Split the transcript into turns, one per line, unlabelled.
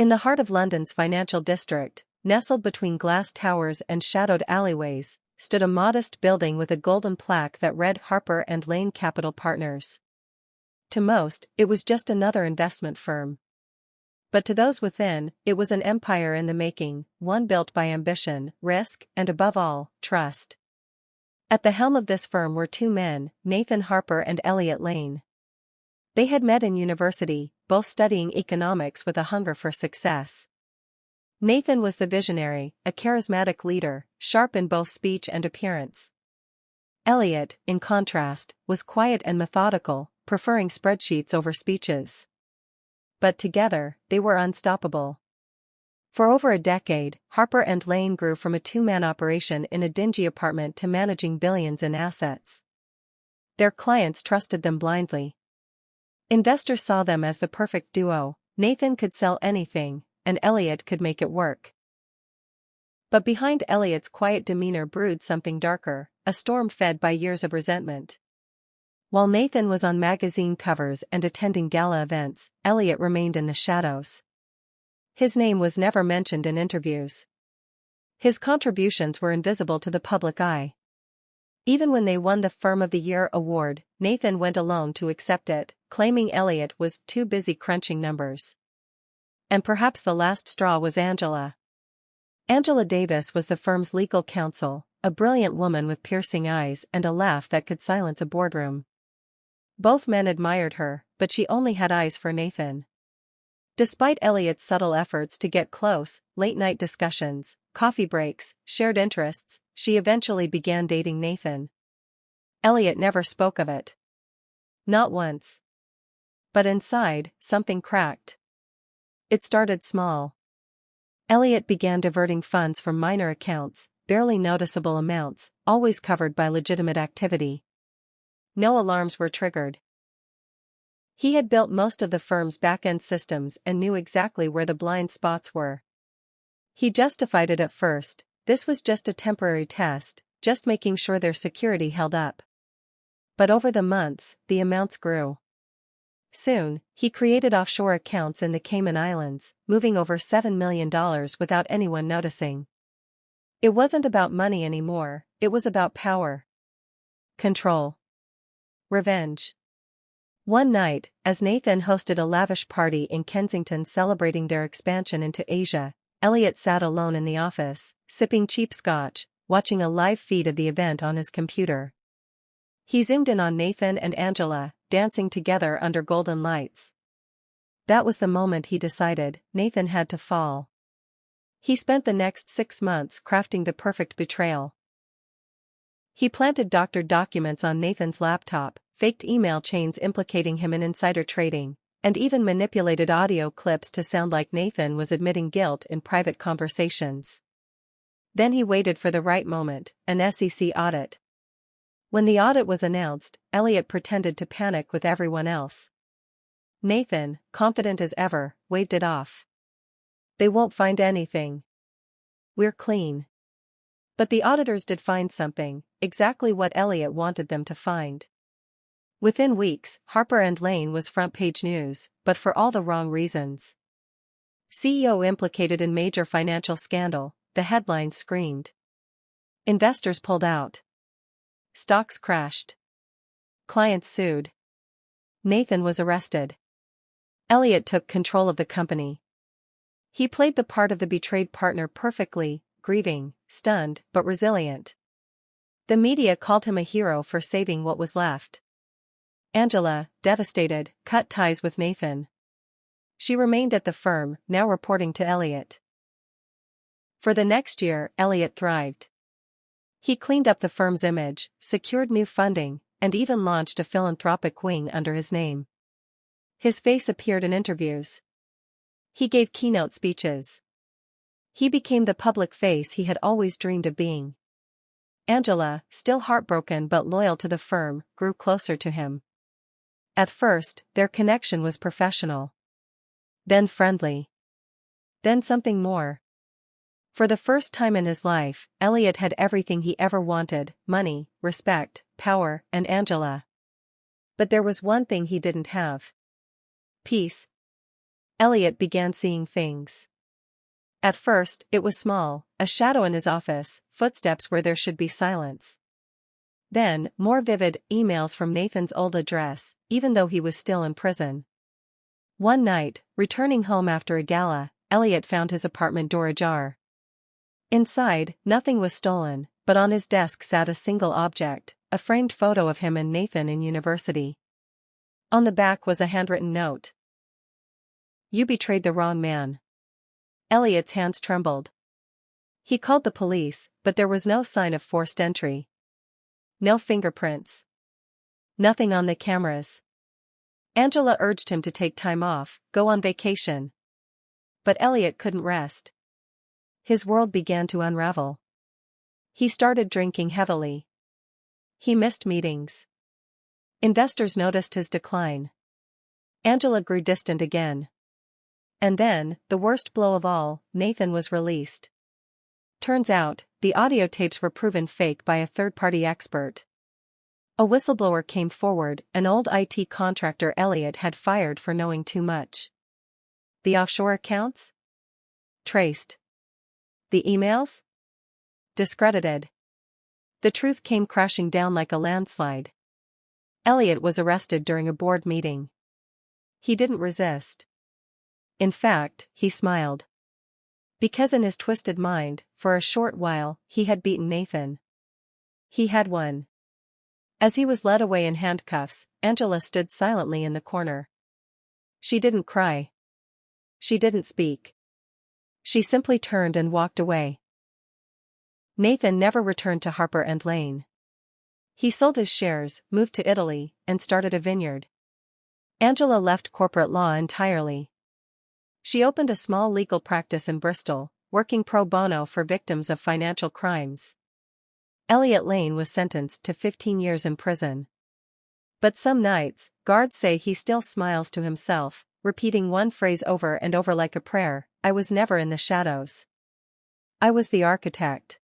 In the heart of London's financial district, nestled between glass towers and shadowed alleyways, stood a modest building with a golden plaque that read Harper and Lane Capital Partners. To most, it was just another investment firm. But to those within, it was an empire in the making, one built by ambition, risk, and above all, trust. At the helm of this firm were two men, Nathan Harper and Elliot Lane. They had met in university, both studying economics with a hunger for success. Nathan was the visionary, a charismatic leader, sharp in both speech and appearance. Elliot, in contrast, was quiet and methodical, preferring spreadsheets over speeches. But together, they were unstoppable. For over a decade, Harper and Lane grew from a two-man operation in a dingy apartment to managing billions in assets. Their clients trusted them blindly. Investors saw them as the perfect duo. Nathan could sell anything, and Elliot could make it work. But behind Elliot's quiet demeanor brewed something darker, a storm fed by years of resentment. While Nathan was on magazine covers and attending gala events, Elliot remained in the shadows. His name was never mentioned in interviews. His contributions were invisible to the public eye. Even when they won the Firm of the Year award, Nathan went alone to accept it, claiming Elliot was too busy crunching numbers. And perhaps the last straw was Angela. Angela Davis was the firm's legal counsel, a brilliant woman with piercing eyes and a laugh that could silence a boardroom. Both men admired her, but she only had eyes for Nathan. Despite Elliot's subtle efforts to get close, late-night discussions, coffee breaks, shared interests, she eventually began dating Nathan. Elliot never spoke of it. Not once. But inside, something cracked. It started small. Elliot began diverting funds from minor accounts, barely noticeable amounts, always covered by legitimate activity. No alarms were triggered. He had built most of the firm's back-end systems and knew exactly where the blind spots were. He justified it at first. This was just a temporary test, just making sure their security held up. But over the months, the amounts grew. Soon, he created offshore accounts in the Cayman Islands, moving over $7 million without anyone noticing. It wasn't about money anymore, it was about power. Control. Revenge. One night, as Nathan hosted a lavish party in Kensington celebrating their expansion into Asia, Elliot sat alone in the office, sipping cheap scotch, watching a live feed of the event on his computer. He zoomed in on Nathan and Angela, dancing together under golden lights. That was the moment he decided Nathan had to fall. He spent the next 6 months crafting the perfect betrayal. He planted doctored documents on Nathan's laptop, faked email chains implicating him in insider trading, and even manipulated audio clips to sound like Nathan was admitting guilt in private conversations. Then he waited for the right moment, an SEC audit. When the audit was announced, Elliot pretended to panic with everyone else. Nathan, confident as ever, waved it off. They won't find anything. We're clean. But the auditors did find something, exactly what Elliot wanted them to find. Within weeks, Harper and Lane was front-page news, but for all the wrong reasons. CEO implicated in major financial scandal, the headlines screamed. Investors pulled out. Stocks crashed. Clients sued. Nathan was arrested. Elliot took control of the company. He played the part of the betrayed partner perfectly, grieving, stunned, but resilient. The media called him a hero for saving what was left. Angela, devastated, cut ties with Nathan. She remained at the firm, now reporting to Elliot. For the next year, Elliot thrived. He cleaned up the firm's image, secured new funding, and even launched a philanthropic wing under his name. His face appeared in interviews. He gave keynote speeches. He became the public face he had always dreamed of being. Angela, still heartbroken but loyal to the firm, grew closer to him. At first, their connection was professional. Then friendly. Then something more. For the first time in his life, Elliot had everything he ever wanted: money, respect, power, and Angela. But there was one thing he didn't have. Peace. Elliot began seeing things. At first, it was small, a shadow in his office, footsteps where there should be silence. Then, more vivid, emails from Nathan's old address, even though he was still in prison. One night, returning home after a gala, Elliot found his apartment door ajar. Inside, nothing was stolen, but on his desk sat a single object, a framed photo of him and Nathan in university. On the back was a handwritten note. "You betrayed the wrong man." Elliot's hands trembled. He called the police, but there was no sign of forced entry. No fingerprints. Nothing on the cameras. Angela urged him to take time off, go on vacation. But Elliot couldn't rest. His world began to unravel. He started drinking heavily. He missed meetings. Investors noticed his decline. Angela grew distant again. And then, the worst blow of all, Nathan was released. Turns out, the audio tapes were proven fake by a third-party expert. A whistleblower came forward, an old IT contractor Elliot had fired for knowing too much. The offshore accounts? Traced. The emails? Discredited. The truth came crashing down like a landslide. Elliot was arrested during a board meeting. He didn't resist. In fact, he smiled. Because in his twisted mind, for a short while, he had beaten Nathan. He had won. As he was led away in handcuffs, Angela stood silently in the corner. She didn't cry. She didn't speak. She simply turned and walked away. Nathan never returned to Harper & Lane. He sold his shares, moved to Italy, and started a vineyard. Angela left corporate law entirely. She opened a small legal practice in Bristol, working pro bono for victims of financial crimes. Elliot Lane was sentenced to 15 years in prison. But some nights, guards say he still smiles to himself, repeating one phrase over and over like a prayer: "I was never in the shadows. I was the architect."